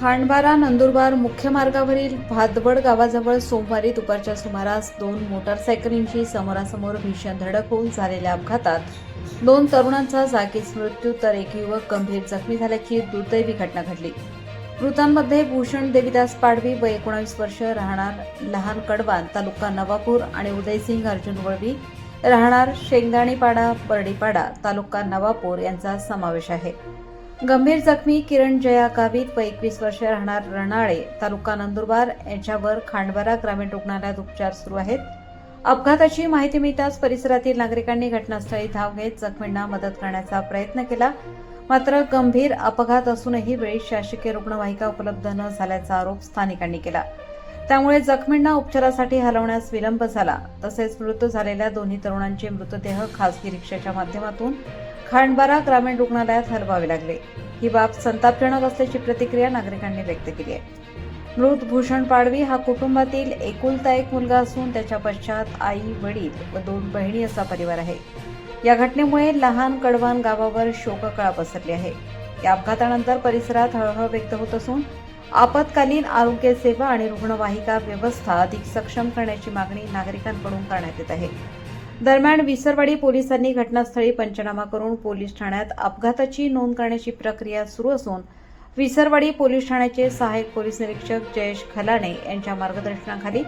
खांडबारा नंदुरबार मुख्य मार्गावरील भातवड गावाजवळ सोमवारी दुपारच्या सुमारास दोन मोटारसायकलींची समोरासमोर भीषण धडक होऊन झालेल्या अपघातात दोन तरुणांचा जागीच मृत्यू तर एक युवक गंभीर जखमी झाल्याची दुर्दैवी घटना घडली। मृतांमध्ये भूषण देविदास पाडवी वय 19 वर्ष राहणार लहान कडवान तालुका नवापूर आणि उदयसिंग अर्जुन वळवी राहणार शेंगदाणीपाडा परडीपाडा तालुका नवापूर यांचा समावेश आहे। गंभीर जखमी किरण जया गावित वय 21 वर्ष राहणार रणाळे तालुका नंदुरबार यांच्यावर खांडबारा ग्रामीण रुग्णालयात उपचार सुरू आहेत। अपघाताची माहिती मिळताच परिसरातील नागरिकांनी घटनास्थळी धाव घेत जखमींना मदत करण्याचा प्रयत्न केला, मात्र गंभीर अपघात असूनही वेळीच शासकीय रुग्णवाहिका उपलब्ध न झाल्याचा आरोप स्थानिकांनी केला। त्यामुळे जखमींना उपचारासाठी हलवण्यास विलंब झाला। तसेच मृत्यू झालेल्या दोन्ही तरुणांचे मृतदेह खासगी रिक्षाच्या माध्यमातून खांडबारा ग्रामीण रुग्णालयात हलवावे लागले। ही बाब संतापजनक असल्याची प्रतिक्रिया नागरिकांनी व्यक्त केली आहे। मृत भूषण पाडवी हा कुटुंबातील एकुलता एक मुलगा असून त्याच्या पश्चात आई, वडील व दोन बहिणी असा परिवार आहे। या घटनेमुळे लहान कडवान गावावर शोककळा पसरली आहे। या अपघातानंतर परिसरात हळहळ व्यक्त होत असून आपत्कालीन आरोग्य सेवा आणि रुग्णवाहिका व्यवस्था अधिक सक्षम करण्याची मागणी नागरिकांकडून करण्यात येत आहे। दरम्यान विसरवाडी पोलिसांनी घटनास्थळी पंचनामा करून पोलीस ठाण्यात अपघाताची नोंद करण्याची प्रक्रिया सुरू असून विसरवाडी पोलीस ठाण्याचे सहाय्यक पोलीस निरीक्षक जयेश खलाणे यांच्या मार्गदर्शनाखाली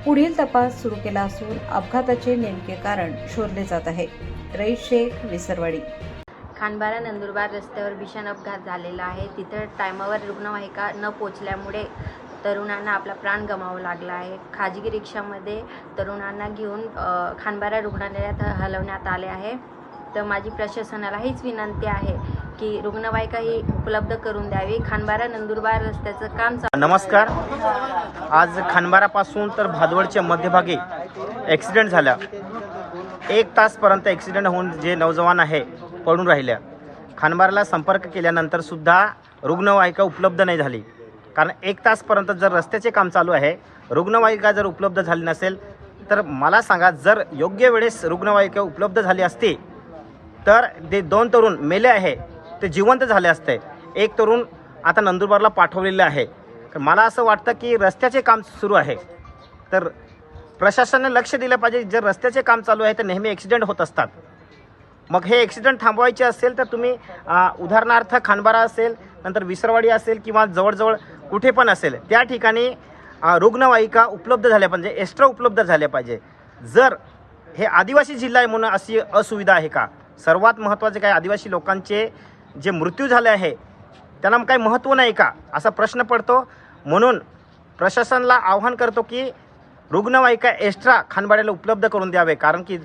पुढील तपास सुरू केला असून अपघाताचे नेमके कारण शोधले जात आहे। रईस शेख, विसरवाडी। खांडबारा नंदुरबार रस्त्यावर भीषण अपघात झालेला आहे। तिथं टायमावर रुग्णवाहिका न पोचल्यामुळे तरुणांना आपला प्राण गमावा लागला आहे। खाजगी रिक्षामध्ये तरुणांना घेऊन खांडबारा रुग्णालयात हलवण्यात आले आहे। तर माझी प्रशासनाला हीच विनंती आहे की रुग्णवाहिका ही उपलब्ध करून द्यावी। खांडबारा नंदुरबार रस्त्याचं काम नमस्कार। आज खांडबारापासून तर भादवडच्या मध्यभागी ॲक्सिडेंट झाला। 1 तासपर्यंत ॲक्सिडेंट होऊन जे नौजवान आहे पडून राहिल्या। खांडबाराला संपर्क केल्यानंतर सुद्धा रुग्णवाहिका उपलब्ध नाही झाली, कारण 1 तासपर्यंत जर रस्त्याचे काम चालू आहे, रुग्णवाहिका जर उपलब्ध झाली नसेल तर मला सांगा, जर योग्य वेळेस रुग्णवाहिका उपलब्ध झाली असती तर ते 2 तरुण मेले आहे ते जिवंत झाले असते। एक तरुण आता नंदुरबारला पाठवलेले आहे। तर मला असं वाटतं की रस्त्याचे काम सुरू आहे तर प्रशासनाने लक्ष दिलं पाहिजे। जर रस्त्याचे काम चालू आहे तर नेहमी ॲक्सिडेंट होत असतात। मग हे ॲक्सिडेंट थांबवायचे असेल तर तुम्ही उदाहरणार्थ खांडबारा असेल, नंतर विसरवाडी असेल किंवा जवळजवळ कुठे पण असेल त्या ठिकाणी रुग्णवाहिका उपलब्ध झाल्या पाहिजे, एक्स्ट्रा उपलब्ध झाल्या पाहिजे। जर हे आदिवासी जिल्हा आहे म्हणून अशी असुविधा आहे का? सर्वात महत्त्वाचे काय, आदिवासी लोकांचे जे मृत्यू झाले आहे त्यांना काही महत्त्व नाही का, असा प्रश्न पडतो। म्हणून प्रशासनाला आवाहन करतो की रुग्णवाहिका एक्स्ट्रा खांडबाड्याला उपलब्ध करून द्यावे, कारण की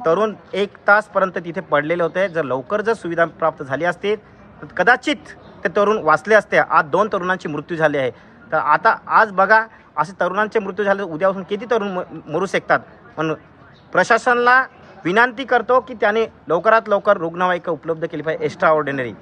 तरुण 1 तासपर्यंत तिथे पडलेले होते। जर लवकर जर सुविधा प्राप्त झाली असती तर कदाचित ते तरुण वाचले असते। आज 2 तरुणांची मृत्यू झाली आहे। तर आता आज बघा, असे तरुणांचे मृत्यू झाले, उद्यापासून किती तरुण मरू शकतात। पण प्रशासनाला विनंती करतो की त्याने लवकरात लवकर रुग्णवाहिका उपलब्ध केली पाहिजे, एक्स्ट्रा ऑर्डिनरी।